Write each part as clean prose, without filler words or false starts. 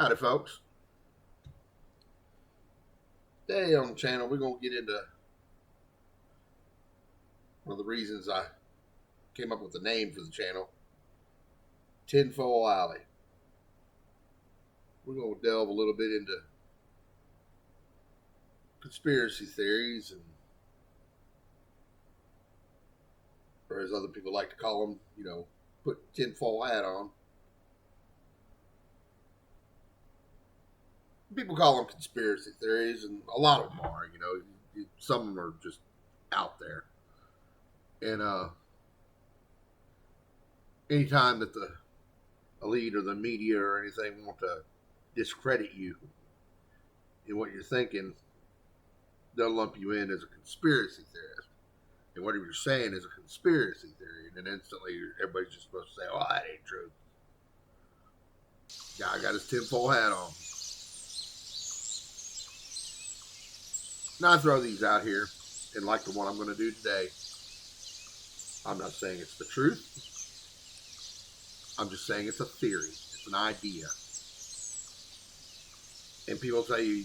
Howdy, folks. Today on the channel, we're going to get into one of the reasons I came up with the name for the channel, Tinfoil Alley. We're going to delve a little bit into conspiracy theories, and or as other people like to call them, put tinfoil hat on. People call them conspiracy theories, and a lot of them are. Some of them are just out there. And anytime that the elite or the media or anything want to discredit you in what you're thinking, they'll lump you in as a conspiracy theorist. And whatever you're saying is a conspiracy theory. And then instantly everybody's just supposed to say, oh, that ain't true. Guy got his tinfoil hat on. Now I throw these out here, and like the one I'm going to do today, I'm not saying it's the truth. I'm just saying it's a theory. It's an idea. And people tell you,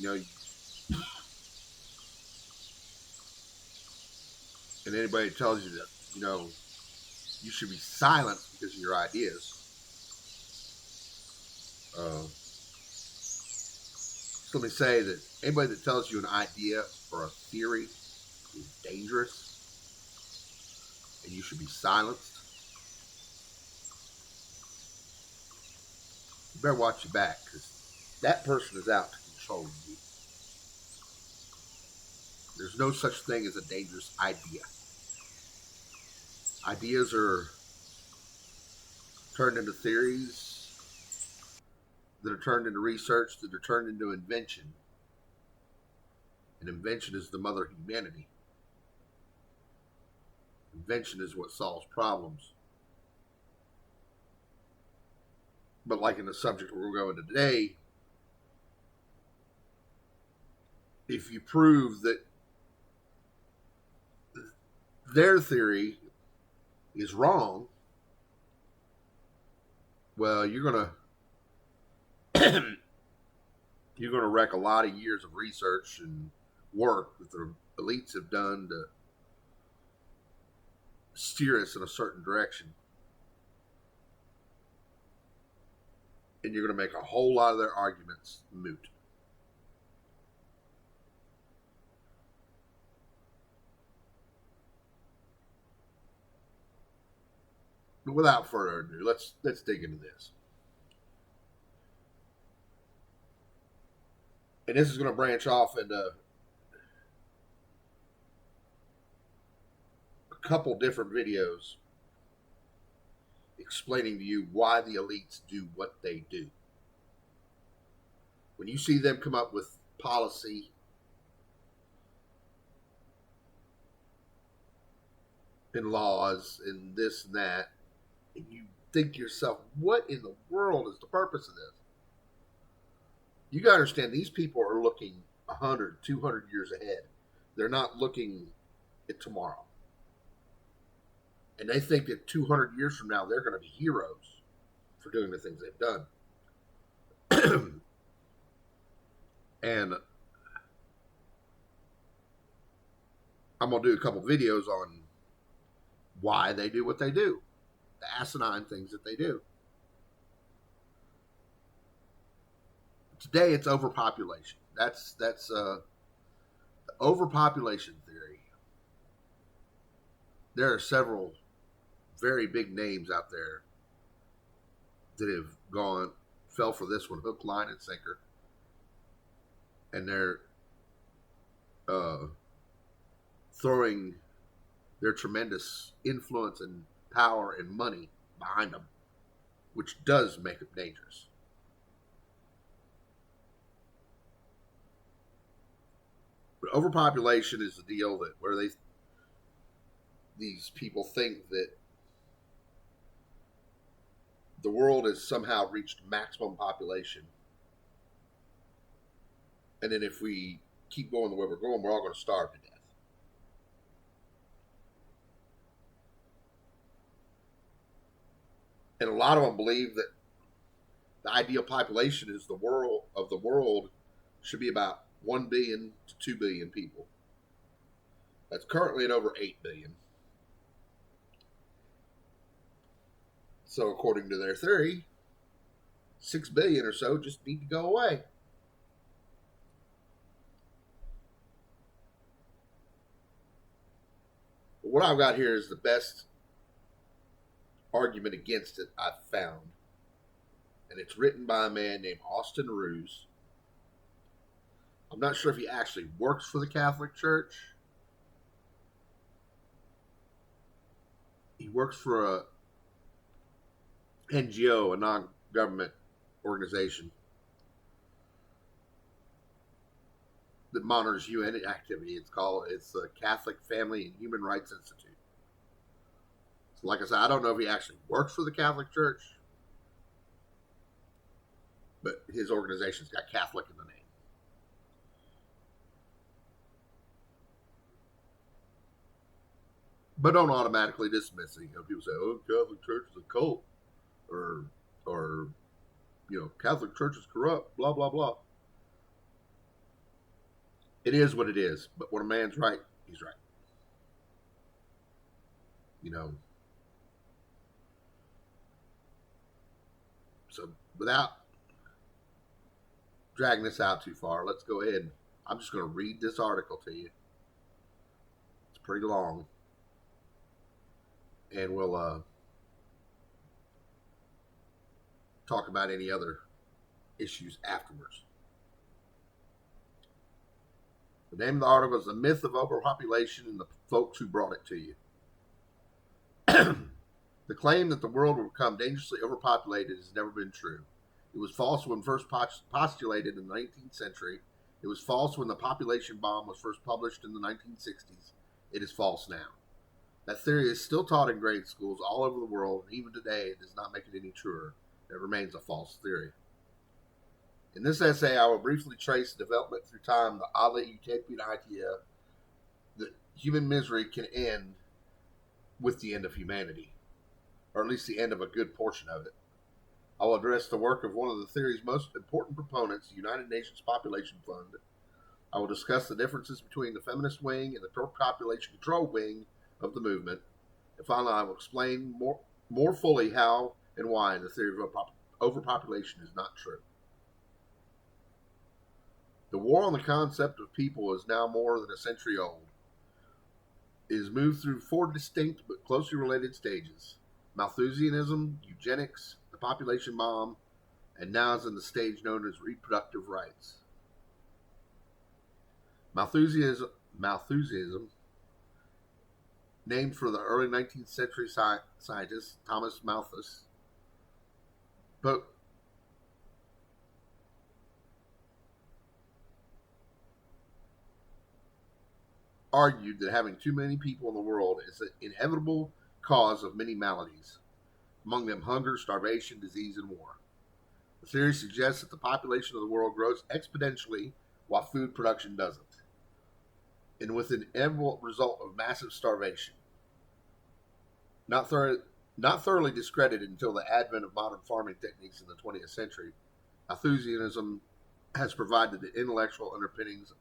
and anybody tells you that, you should be silent because of your ideas. So let me say that anybody that tells you an idea or a theory is dangerous and you should be silenced, you better watch your back, because that person is out to control you. There's no such thing as a dangerous idea. Ideas are turned into theories, that are turned into research, that are turned into invention. And invention is the mother of humanity. Invention is what solves problems. But like in the subject we're going to today, if you prove that their theory is wrong, well, you're going to wreck a lot of years of research and work that the elites have done to steer us in a certain direction. And you're going to make a whole lot of their arguments moot. But without further ado, let's dig into this. And this is going to branch off into a couple different videos explaining to you why the elites do what they do. When you see them come up with policy and laws and this and that, and you think to yourself, what in the world is the purpose of this? You got to understand, these people are looking 100, 200 years ahead. They're not looking at tomorrow. And they think that 200 years from now, they're going to be heroes for doing the things they've done. And I'm going to do a couple videos on why they do what they do. The asinine things that they do. Today, it's overpopulation. That's the overpopulation theory. There are several very big names out there that have fell for this one, hook, line, and sinker. And they're throwing their tremendous influence and power and money behind them, which does make it dangerous. But overpopulation is the deal that where these people think that the world has somehow reached maximum population, and then if we keep going the way we're going, we're all going to starve to death. And a lot of them believe that The ideal population is the world should be about 1 billion to 2 billion people. That's currently at over 8 billion. So according to their theory, 6 billion or so just need to go away. But what I've got here is the best argument against it I've found. And it's written by a man named Austin Ruse. I'm not sure if he actually works for the Catholic Church. He works for a NGO, a non-government organization that monitors UN activity. It's the Catholic Family and Human Rights Institute. So like I said, I don't know if he actually works for the Catholic Church, but his organization's got Catholic in the name. But don't automatically dismiss it. People say, "Oh, Catholic Church is a cult," or Catholic Church is corrupt. Blah blah blah. It is what it is. But when a man's right, he's right. So without dragging this out too far, let's go ahead. I'm just going to read this article to you. It's pretty long. And we'll talk about any other issues afterwards. The name of the article is "The Myth of Overpopulation and the Folks Who Brought It to You." The claim that the world will become dangerously overpopulated has never been true. It was false when first postulated in the 19th century. It was false when the population bomb was first published in the 1960s. It is false now. That theory is still taught in grade schools all over the world, and even today it does not make it any truer. It remains a false theory. In this essay, I will briefly trace the development through time the oddly utopian idea that human misery can end with the end of humanity, or at least the end of a good portion of it. I will address the work of one of the theory's most important proponents, the United Nations Population Fund. I will discuss the differences between the feminist wing and the population control wing of the movement. And finally, I will explain more fully how and why the theory of overpopulation is not true. The war on the concept of people is now more than a century old. It has moved through 4 distinct but closely related stages: Malthusianism, eugenics, the population bomb, and now is in the stage known as reproductive rights. Malthusianism, named for the early 19th century scientist Thomas Malthus, but argued that having too many people in the world is an inevitable cause of many maladies, among them hunger, starvation, disease, and war. The theory suggests that the population of the world grows exponentially while food production doesn't, and with an inevitable result of massive starvation. Not thoroughly discredited until the advent of modern farming techniques in the 20th century, Malthusianism has provided the intellectual underpinnings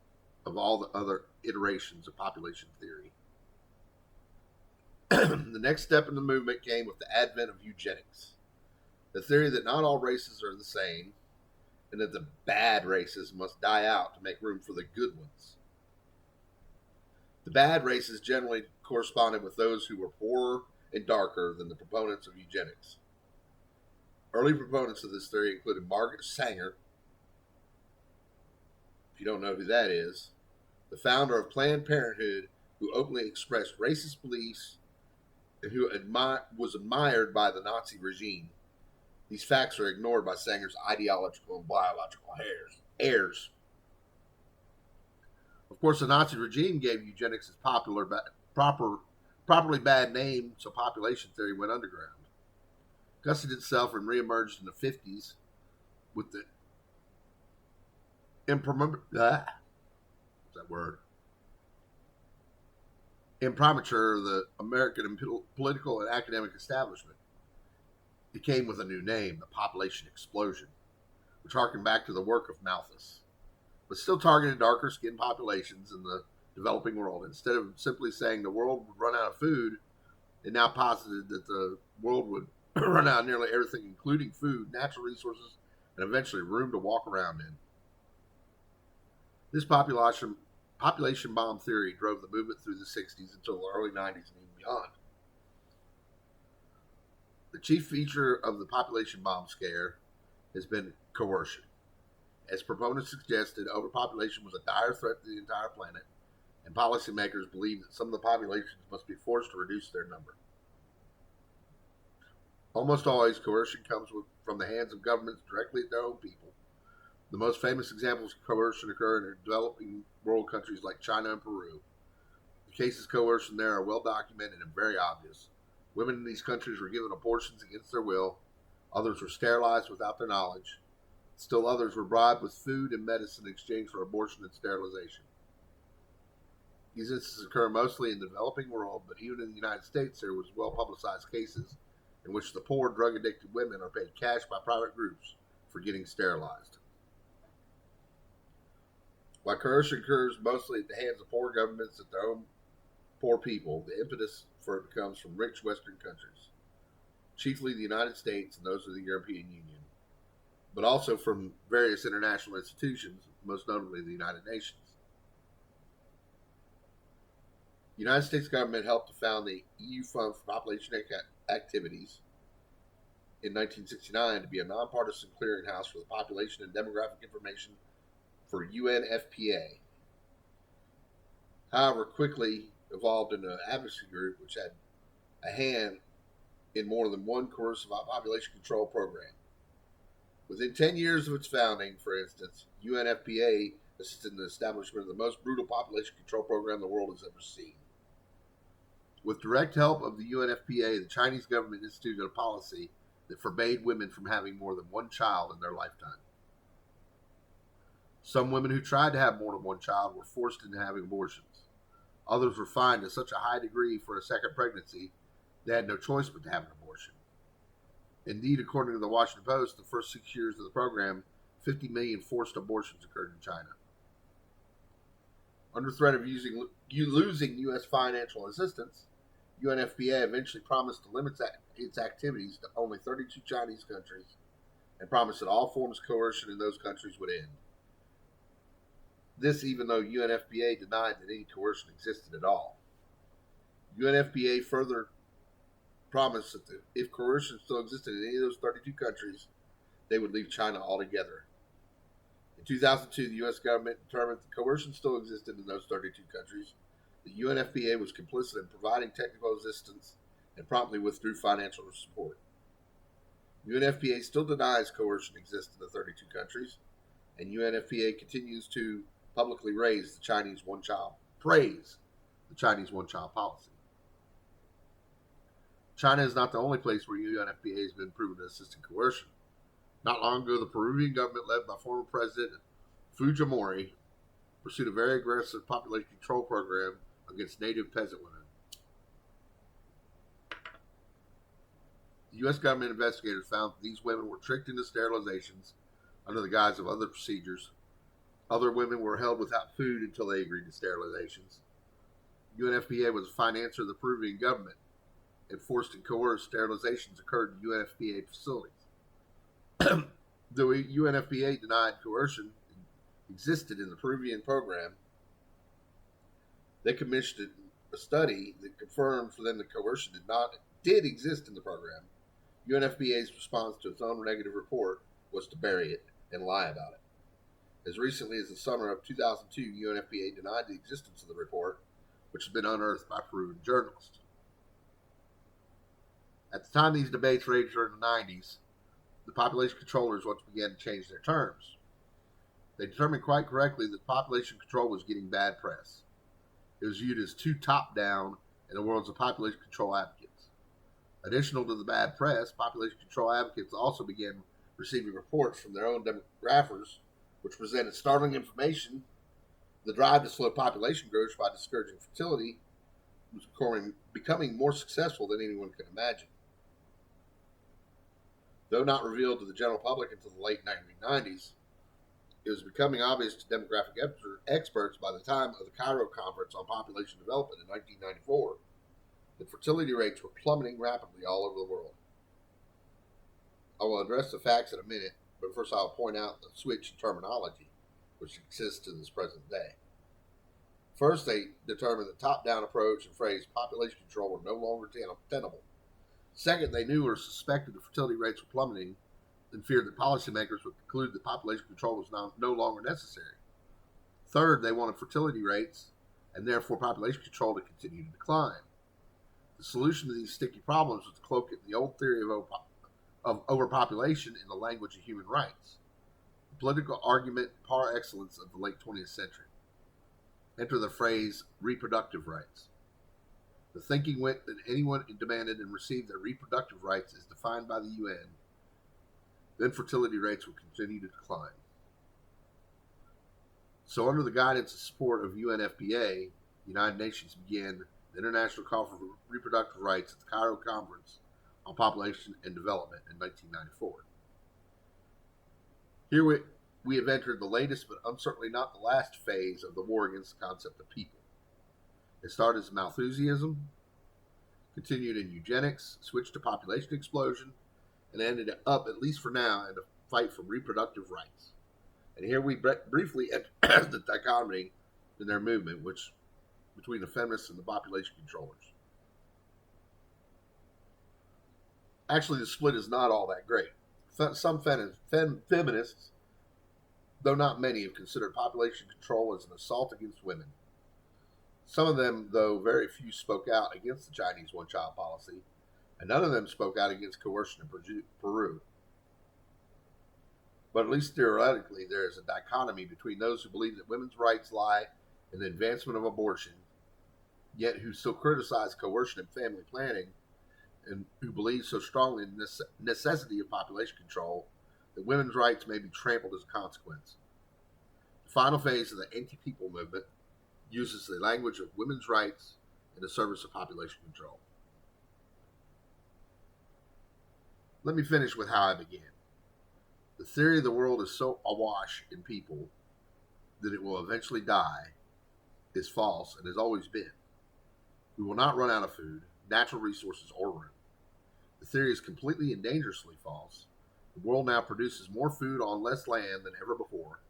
of all the other iterations of population theory. The next step in the movement came with the advent of eugenics, the theory that not all races are the same, and that the bad races must die out to make room for the good ones. The bad races generally corresponded with those who were poorer and darker than the proponents of eugenics. Early proponents of this theory included Margaret Sanger, if you don't know who that is, the founder of Planned Parenthood, who openly expressed racist beliefs and who was admired by the Nazi regime. These facts are ignored by Sanger's ideological and biological heirs. Of course, the Nazi regime gave eugenics its properly bad name, so population theory went underground. Gusted itself and reemerged in the 50s with the imprimatur of the American political and academic establishment. It came with a new name, the population explosion, which harkened back to the work of Malthus, but still targeted darker skinned populations in the developing world. Instead of simply saying the world would run out of food, it now posited that the world would run out of nearly everything, including food, natural resources, and eventually room to walk around in. This population bomb theory drove the movement through the 60s until the early 90s and even beyond. The chief feature of the population bomb scare has been coercion. As proponents suggested, overpopulation was a dire threat to the entire planet, and policymakers believed that some of the populations must be forced to reduce their number. Almost always, coercion comes from the hands of governments directly at their own people. The most famous examples of coercion occur in developing world countries like China and Peru. The cases of coercion there are well documented and very obvious. Women in these countries were given abortions against their will. Others were sterilized without their knowledge. Still others were bribed with food and medicine in exchange for abortion and sterilization. These instances occur mostly in the developing world, but even in the United States there was well-publicized cases in which the poor, drug-addicted women are paid cash by private groups for getting sterilized. While coercion occurs mostly at the hands of poor governments at their own poor people, the impetus for it comes from rich Western countries, chiefly the United States and those of the European Union, but also from various international institutions, most notably the United Nations. The United States government helped to found the EU Fund for Population Activities in 1969 to be a nonpartisan clearinghouse for the population and demographic information for UNFPA. However, quickly evolved into an advocacy group which had a hand in more than one coercive population control program. Within 10 years of its founding, for instance, UNFPA assisted in the establishment of the most brutal population control program the world has ever seen. With direct help of the UNFPA, the Chinese government instituted a policy that forbade women from having more than one child in their lifetime. Some women who tried to have more than one child were forced into having abortions. Others were fined to such a high degree for a second pregnancy they had no choice but to have an abortion. Indeed, according to the Washington Post, the first 6 years of the program, 50 million forced abortions occurred in China. Under threat of losing U.S. financial assistance, UNFPA eventually promised to limit its activities to only 32 Chinese countries and promised that all forms of coercion in those countries would end. This even though UNFPA denied that any coercion existed at all. UNFPA further promised that if coercion still existed in any of those 32 countries, they would leave China altogether. In 2002, the U.S. government determined that coercion still existed in those 32 countries. The UNFPA was complicit in providing technical assistance and promptly withdrew financial support. UNFPA still denies coercion exists in the 32 countries, and UNFPA continues to publicly praise the Chinese one-child policy. China is not the only place where UNFPA has been proven to assist in coercion. Not long ago, the Peruvian government, led by former President Fujimori, pursued a very aggressive population control program against native peasant women. The U.S. government investigators found that these women were tricked into sterilizations under the guise of other procedures. Other women were held without food until they agreed to sterilizations. UNFPA was a financier of the Peruvian government, and forced and coerced sterilizations occurred in UNFPA facilities. Though UNFPA denied coercion existed in the Peruvian program, they commissioned a study that confirmed for them that coercion did exist in the program. UNFPA's response to its own negative report was to bury it and lie about it. As recently as the summer of 2002, UNFPA denied the existence of the report, which had been unearthed by Peruvian journalists. At the time these debates raged during the 90s, the population controllers once began to change their terms. They determined quite correctly that population control was getting bad press. It was viewed as too top-down in the worlds of population control advocates. Additional to the bad press, population control advocates also began receiving reports from their own demographers, which presented startling information. The drive to slow population growth by discouraging fertility was becoming more successful than anyone could imagine. Though not revealed to the general public until the late 1990s, it was becoming obvious to demographic experts by the time of the Cairo Conference on Population Development in 1994 that fertility rates were plummeting rapidly all over the world. I will address the facts in a minute, but first I'll point out the switch in terminology which exists to this present day. First, they determined the top-down approach and phrase population control were no longer tenable. Second, they knew or suspected the fertility rates were plummeting and feared that policymakers would conclude that population control was no longer necessary. Third, they wanted fertility rates and therefore population control to continue to decline. The solution to these sticky problems was to cloak it in the old theory of overpopulation in the language of human rights, the political argument par excellence of the late 20th century. Enter the phrase reproductive rights. The thinking went that anyone who demanded and received their reproductive rights as defined by the UN, then fertility rates would continue to decline. So under the guidance and support of UNFPA, the United Nations began the International Call for Reproductive Rights at the Cairo Conference on Population and Development in 1994. Here we have entered the latest but uncertainly not the last phase of the war against the concept of people. It started as Malthusianism, continued in eugenics, switched to population explosion, and ended up, at least for now, in a fight for reproductive rights. And here we briefly enter the dichotomy in their movement, which between the feminists and the population controllers. Actually, the split is not all that great. Some feminists, though not many, have considered population control as an assault against women. Some of them, though very few, spoke out against the Chinese one-child policy, and none of them spoke out against coercion in Peru. But at least theoretically, there is a dichotomy between those who believe that women's rights lie in the advancement of abortion, yet who still criticize coercion and family planning, and who believe so strongly in the necessity of population control that women's rights may be trampled as a consequence. The final phase of the anti-people movement uses the language of women's rights in the service of population control. Let me finish with how I began. The theory the world is so awash in people that it will eventually die is false and has always been. We will not run out of food, natural resources, or room. The theory is completely and dangerously false. The world now produces more food on less land than ever before.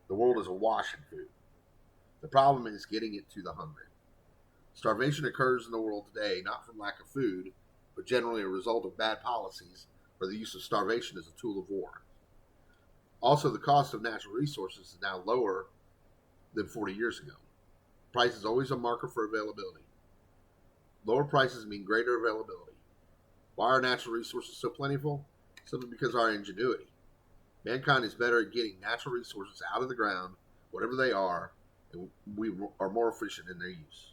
The world is awash in food. The problem is getting it to the hungry. Starvation occurs in the world today not from lack of food, but generally a result of bad policies or the use of starvation as a tool of war. Also, the cost of natural resources is now lower than 40 years ago. Price is always a marker for availability. Lower prices mean greater availability. Why are natural resources so plentiful? Simply because of our ingenuity. Mankind is better at getting natural resources out of the ground, whatever they are, and we are more efficient in their use.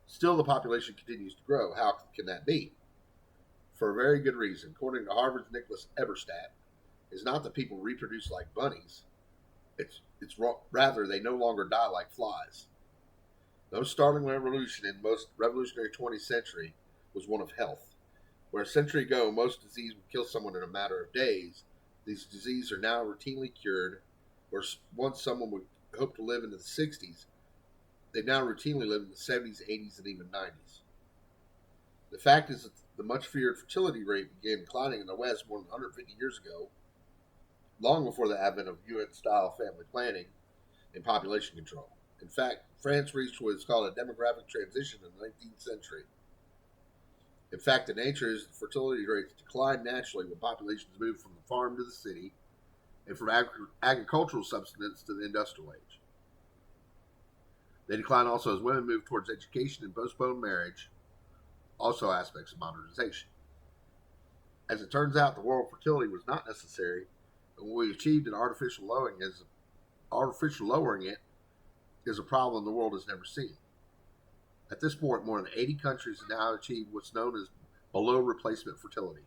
Still, the population continues to grow. How can that be? For a very good reason. According to Harvard's Nicholas Eberstadt, it's not that people reproduce like bunnies. It's rather they no longer die like flies. The most startling revolution in most revolutionary 20th century was one of health. Where a century ago most disease would kill someone in a matter of days, these diseases are now routinely cured. Where once someone would hope to live into the 60s, they now routinely live in the 70s, 80s, and even 90s. The fact is that the much feared fertility rate began declining in the West more than 150 years ago, long before the advent of UN-style family planning and population control. In fact, France reached what is called a demographic transition in the 19th century. In fact, the nature is that fertility rates decline naturally when populations move from the farm to the city and from agricultural subsistence to the industrial age. They decline also as women move towards education and postpone marriage, also aspects of modernization. As it turns out, the world fertility was not necessary, and what we achieved in artificial lowering it is a problem the world has never seen. At this point, more than 80 countries have now achieved what's known as below replacement fertility.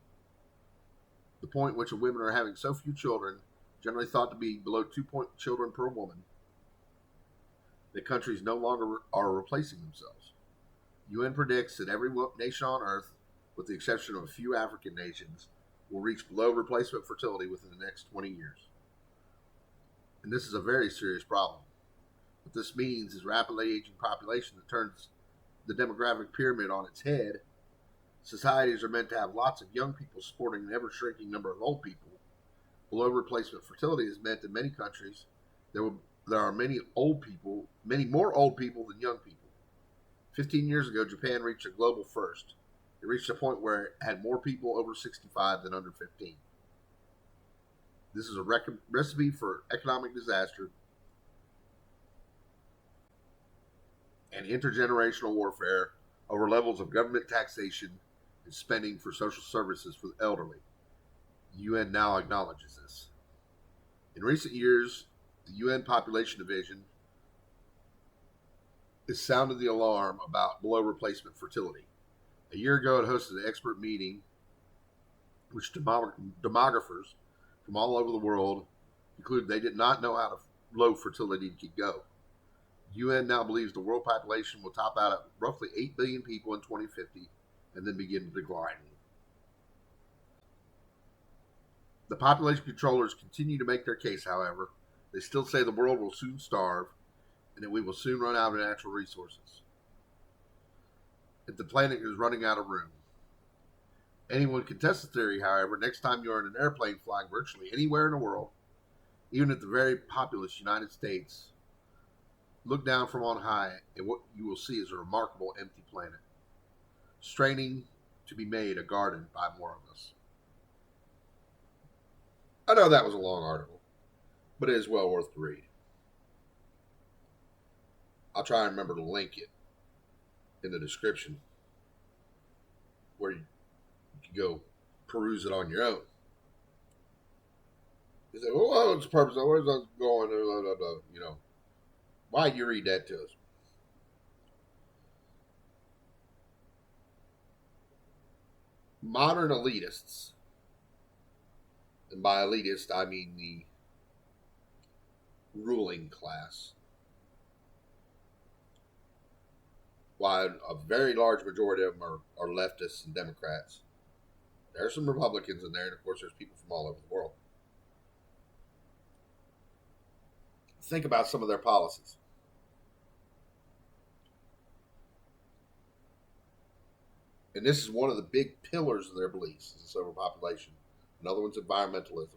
The point at which women are having so few children, generally thought to be below 2 children per woman, that countries no longer are replacing themselves. UN predicts that every nation on Earth with the exception of a few African nations, will reach below replacement fertility within the next 20 years. And this is a very serious problem. What this means is rapidly aging population that turns the demographic pyramid on its head. Societies are meant to have lots of young people supporting an ever shrinking number of old people. Below replacement fertility has meant in many countries there are many more old people than young people. 15 years ago, Japan reached a global first. It reached a point where it had more people over 65 than under 15. This is a recipe for economic disaster and intergenerational warfare over levels of government taxation and spending for social services for the elderly. The UN now acknowledges this. In recent years, the UN Population Division has sounded the alarm about below replacement fertility. A year ago, it hosted an expert meeting which demographers from all over the world concluded they did not know how low fertility could go. The UN now believes the world population will top out at roughly 8 billion people in 2050 and then begin to decline. The population controllers continue to make their case, however. They still say the world will soon starve and that we will soon run out of natural resources. That the planet is running out of room. Anyone can test the theory, however, next time you're in an airplane flying virtually anywhere in the world, even at the very populous United States, look down from on high and what you will see is a remarkable empty planet, straining to be made a garden by more of us. I know that was a long article, but it is well worth the read. I'll try and remember to link it in the description where you can go peruse it on your own. You say, well, what's the purpose of where's that going? Blah, blah, blah. You know, why'd you read that to us? Modern elitists, and by elitist I mean the ruling class, while a very large majority of them are leftists and Democrats. There are some Republicans in there, and of course there's people from all over the world. Think about some of their policies. And this is one of the big pillars of their beliefs, is this overpopulation. Another one's environmentalism.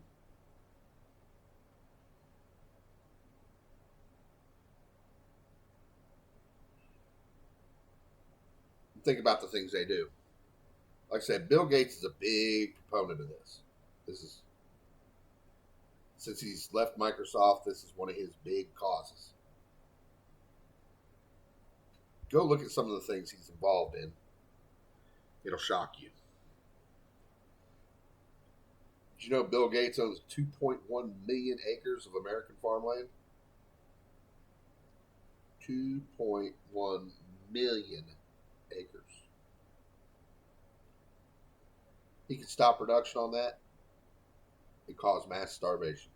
Think about the things they do. Like I said, Bill Gates is a big proponent of this. Since he's left Microsoft, this is one of his big causes. Go look at some of the things he's involved in. It'll shock you. Did you know Bill Gates owns 2.1 million acres of American farmland? 2.1 million acres. He could stop production on that and cause mass starvation.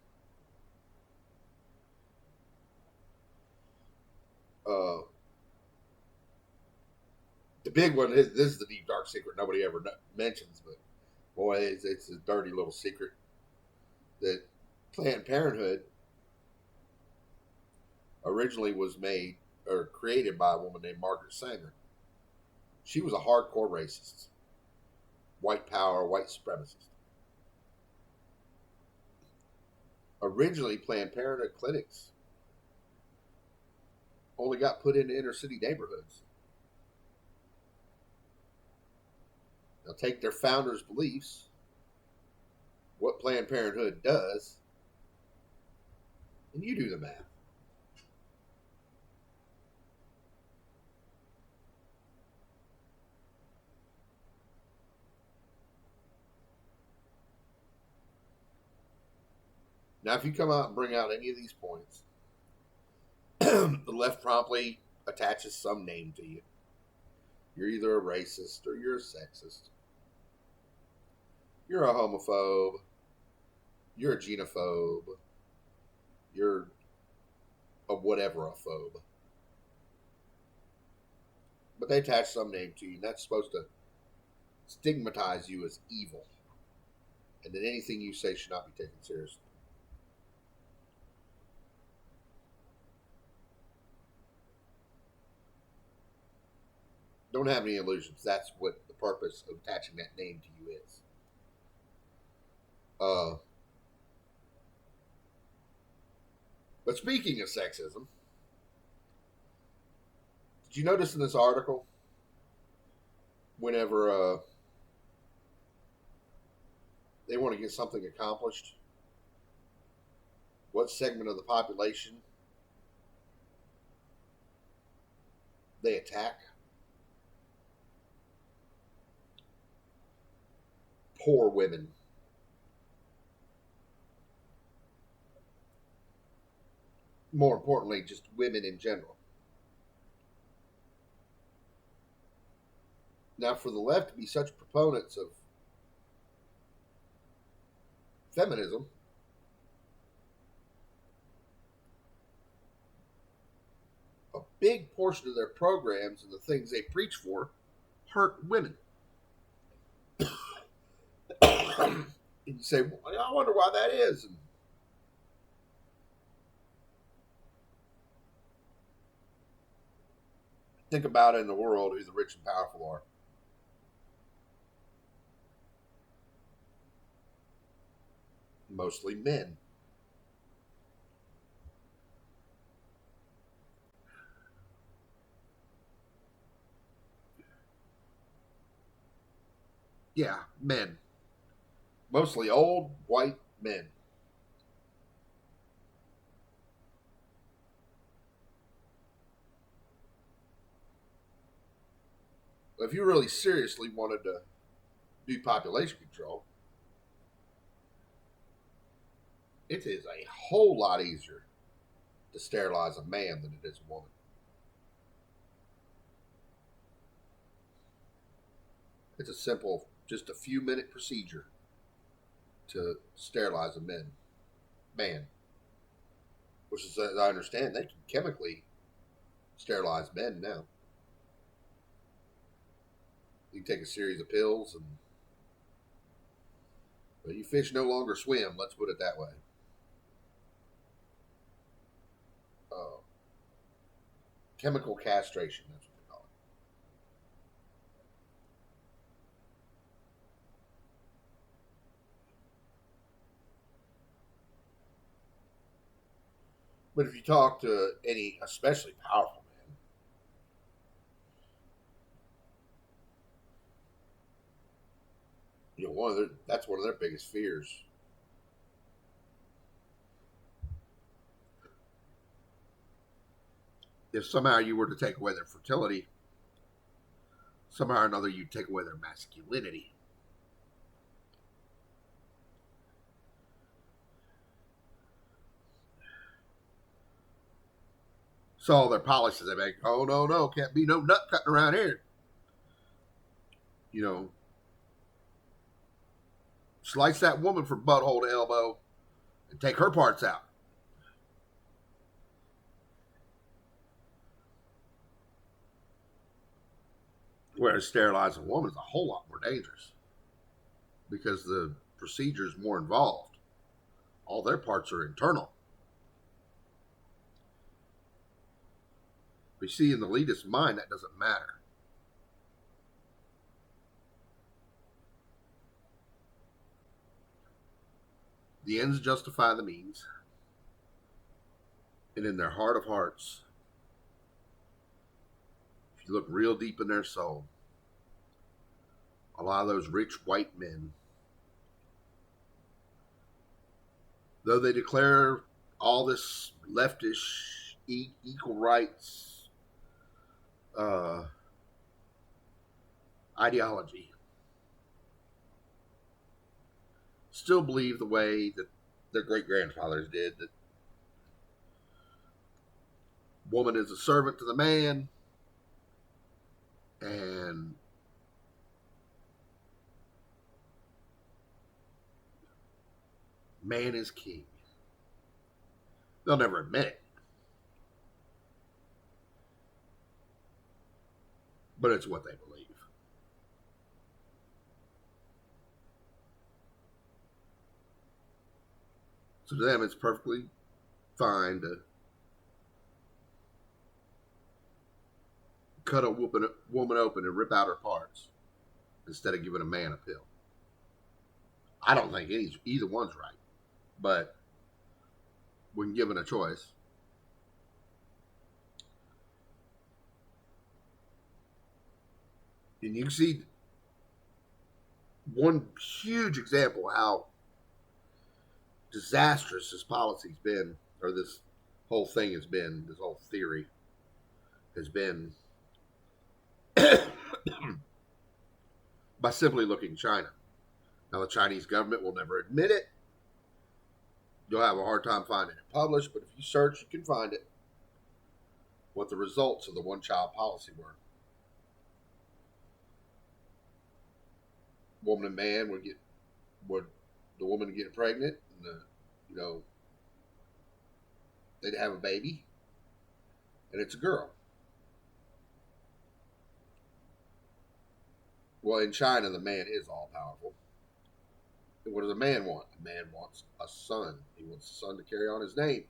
The big one is, this is the deep dark secret nobody ever mentions, but boy, it's a dirty little secret, that Planned Parenthood originally was made or created by a woman named Margaret Sanger. She was a hardcore racist, white power, white supremacist. Originally, Planned Parenthood clinics only got put into inner city neighborhoods. Now take their founders' beliefs, what Planned Parenthood does, and you do the math. Now, if you come out and bring out any of these points, the left promptly attaches some name to you. You're either a racist or you're a sexist. You're a homophobe. You're a xenophobe. You're a whatever-a-phobe. But they attach some name to you, and that's supposed to stigmatize you as evil, and that anything you say should not be taken seriously. Don't have any illusions. That's what the purpose of attaching that name to you is. But speaking of sexism, did you notice in this article, whenever they want to get something accomplished, what segment of the population they attack? Poor women. More importantly, just women in general. Now, for the left to be such proponents of feminism, a big portion of their programs and the things they preach for hurt women. And you say, well, I wonder why that is. And think about it in the world who the rich and powerful are. Mostly men. Yeah, men. Mostly old, white men. If you really seriously wanted to do population control, it is a whole lot easier to sterilize a man than it is a woman. It's a simple, just a few minute procedure to sterilize a man. Which is, as I understand, they can chemically sterilize men now. You can take a series of pills and well, you fish no longer swim, let's put it that way. Chemical castration, that's what they call it. But if you talk to any especially powerful man, you know, that's one of their biggest fears. If somehow you were to take away their fertility, somehow or another you'd take away their masculinity. So all their policies they make, oh no, can't be no nut cutting around here. You know, slice that woman from butthole to elbow and take her parts out. Whereas sterilizing a woman is a whole lot more dangerous because the procedure is more involved. All their parts are internal. But you see, in the elitist mind, that doesn't matter. The ends justify the means. And in their heart of hearts, if you look real deep in their soul, a lot of those rich white men, though they declare all this leftish equal rights ideology, still believe the way that their great grandfathers did, that woman is a servant to the man and man is king. They'll never admit it. But it's what they believe. So to them, it's perfectly fine to cut a woman open and rip out her parts instead of giving a man a pill. I don't think either one's right, but when given a choice, and you can see one huge example of how disastrous this policy's been, or this whole thing has been, this whole theory has been, by simply looking at China. Now, the Chinese government will never admit it. You'll have a hard time finding it published, but if you search, you can find it. What the results of the one-child policy were. Woman and man would the woman get pregnant, and they'd have a baby, and it's a girl. Well, in China, the man is all powerful. And what does a man want? A man wants a son. He wants a son to carry on his name.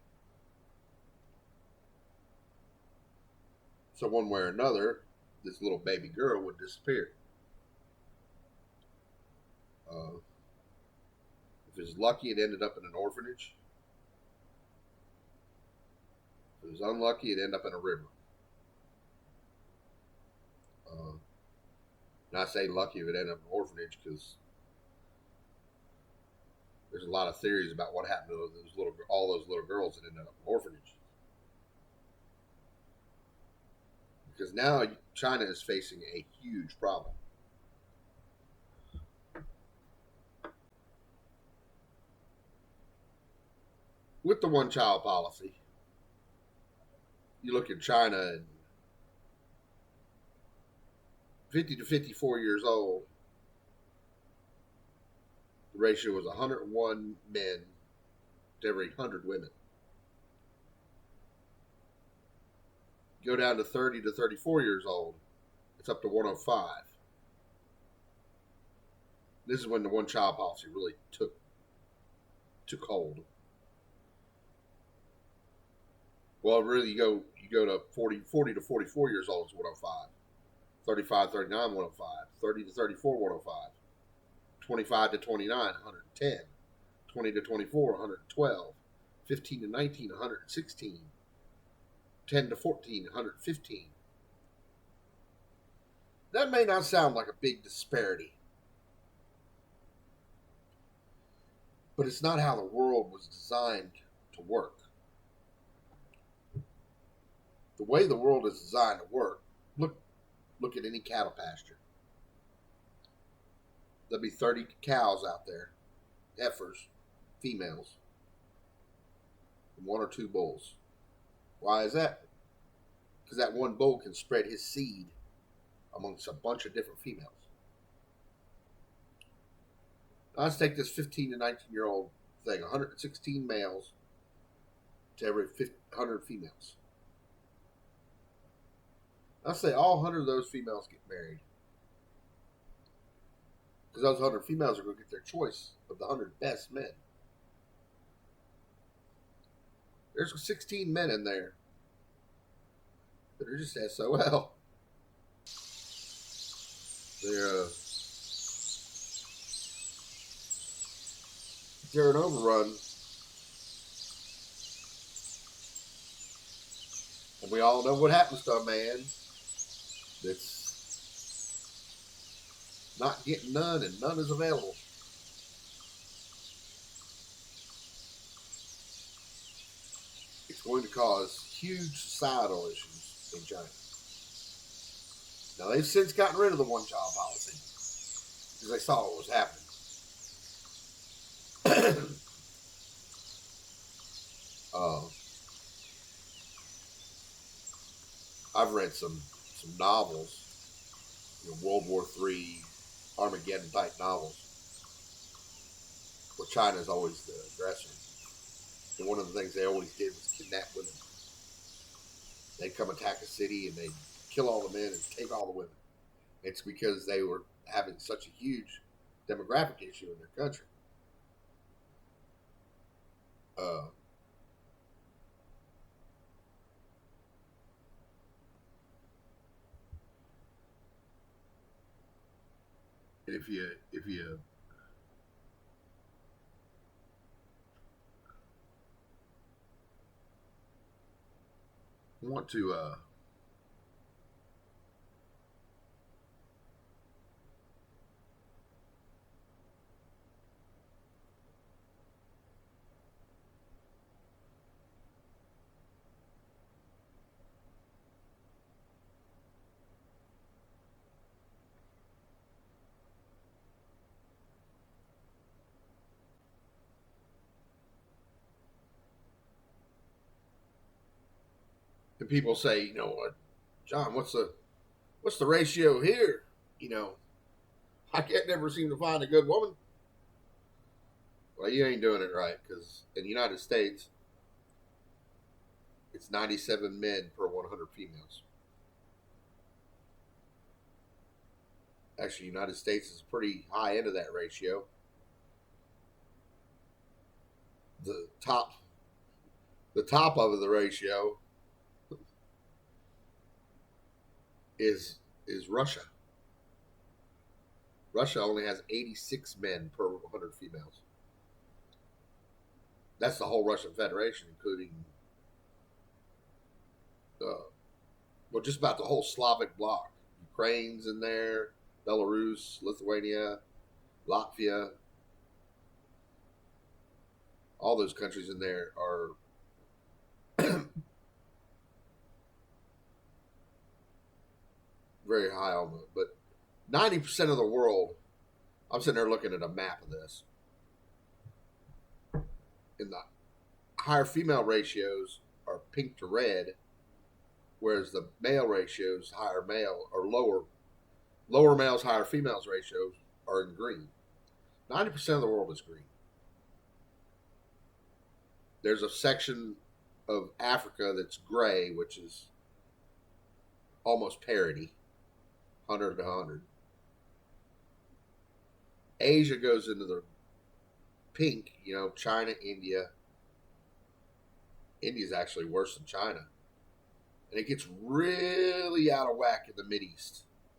So one way or another, this little baby girl would disappear. If it was lucky, it ended up in an orphanage. If it was unlucky, it ended up in a river. And I say lucky if it ended up in an orphanage because there's a lot of theories about what happened to all those little girls that ended up in an orphanage. Because now China is facing a huge problem. With the one-child policy, you look at China, and 50 to 54 years old, the ratio was 101 men to every 100 women. Go down to 30 to 34 years old, it's up to 105. This is when the one-child policy really took hold. Well, really, you go to 40 to 44 years old is 105. 35, 39, 105. 30 to 34, 105. 25 to 29, 110. 20 to 24, 112. 15 to 19, 116. 10 to 14, 115. That may not sound like a big disparity, but it's not how the world was designed to work. The way the world is designed to work, look at any cattle pasture. There'll be 30 cows out there, heifers, females, and 1 or 2 bulls. Why is that? Because that one bull can spread his seed amongst a bunch of different females. Now let's take this 15 to 19-year-old thing, 116 males to every 100 females. Let's say all 100 of those females get married. Because those 100 females are going to get their choice of the 100 best men. There's 16 men in there that are just SOL. They're an overrun. And we all know what happens to a man that's not getting none and none is available. It's going to cause huge societal issues in China. Now, they've since gotten rid of the one-child policy because they saw what was happening. I've read some novels, World War III, Armageddon type novels, where China is always the aggressor. And one of the things they always did was kidnap women. They'd come attack a city and they'd kill all the men and take all the women. It's because they were having such a huge demographic issue in their country. Uh, if you want to and people say, what, John, what's the ratio here? You know, I can't never seem to find a good woman. Well, you ain't doing it right, because in the United States, it's 97 men per 100 females. Actually, United States is pretty high into that ratio. The top, the top of the ratio is Russia. Russia only has 86 men per 100 females. That's the whole Russian Federation, including, just about the whole Slavic bloc. Ukraine's in there, Belarus, Lithuania, Latvia. All those countries in there are very high on the. But 90% of the world, I'm sitting there looking at a map of this. In the higher female ratios are pink to red, whereas the male ratios, higher male or lower males, higher females ratios are in green. 90% of the world is green. There's a section of Africa that's gray, which is almost parity, 100 to 100. Asia goes into the pink, China, India. India's actually worse than China. And it gets really out of whack in the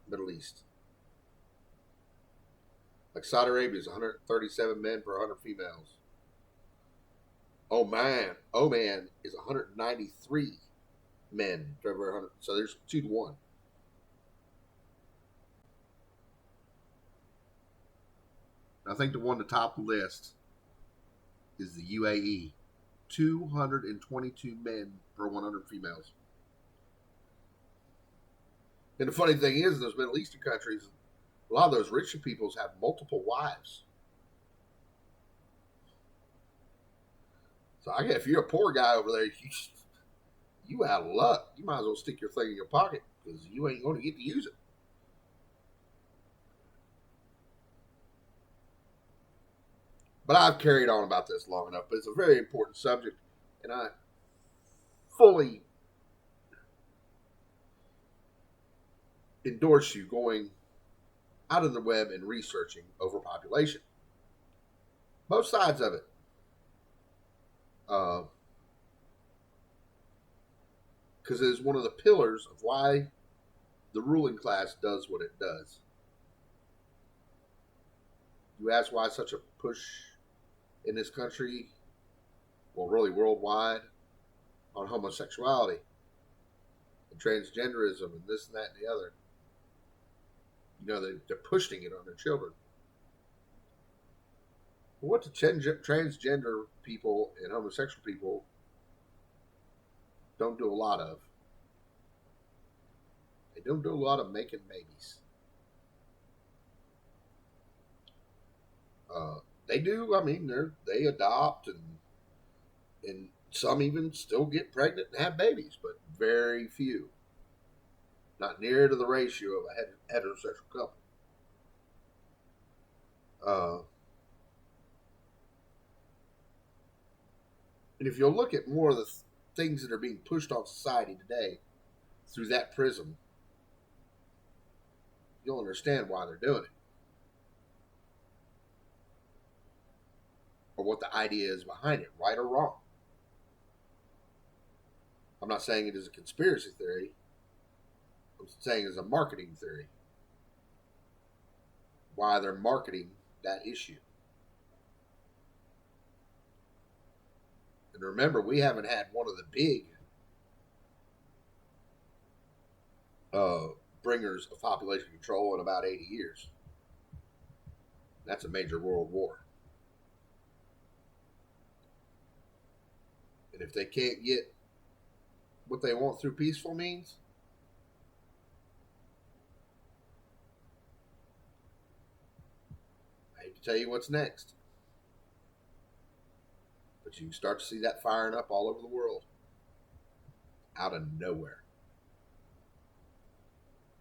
Middle East. Like Saudi Arabia is 137 men per 100 females. Oman is 193 men per 100. So there's 2 to 1. I think the one to top the list is the UAE. 222 men per 100 females. And the funny thing is, those Middle Eastern countries, a lot of those richer peoples have multiple wives. So I guess if you're a poor guy over there, you out of luck. You might as well stick your thing in your pocket, because you ain't going to get to use it. But I've carried on about this long enough. But it's a very important subject, and I fully endorse you going out of the web and researching overpopulation. Both sides of it. Because it is one of the pillars of why the ruling class does what it does. You ask why such a push in this country, well, really worldwide, on homosexuality and transgenderism and this and that and the other. They're pushing it on their children. But what the transgender people and homosexual people don't do a lot of, they don't do a lot of making babies. They do. I mean, they adopt, and some even still get pregnant and have babies, but very few. Not near to the ratio of a heterosexual couple. And if you'll look at more of the things that are being pushed on society today through that prism, you'll understand why they're doing it. or what the idea is behind it, right or wrong. I'm not saying it is a conspiracy theory. I'm saying it's a marketing theory. Why they're marketing that issue. And remember, we haven't had one of the big bringers of population control in about 80 years. That's a major world war. And if they can't get what they want through peaceful means, I hate to tell you what's next. But you can start to see that firing up all over the world. Out of nowhere.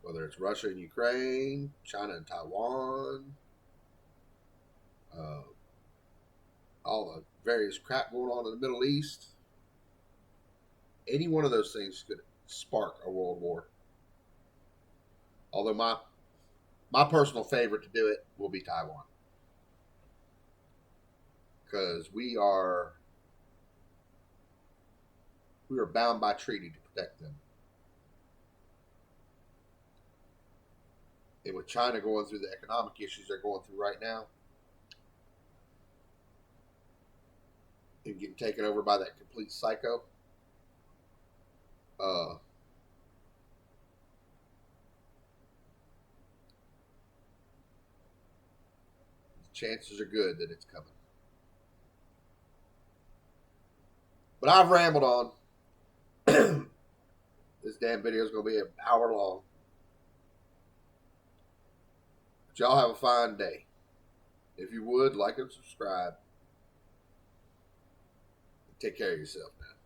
Whether it's Russia and Ukraine, China and Taiwan, all the various crap going on in the Middle East. Any one of those things could spark a world war. Although my personal favorite to do it will be Taiwan. Because we are bound by treaty to protect them. And with China going through the economic issues they're going through right now, and getting taken over by that complete psycho, the chances are good that it's coming. But I've rambled on. This damn video is going to be an hour long. But y'all have a fine day. If you would, like and subscribe. Take care of yourself now.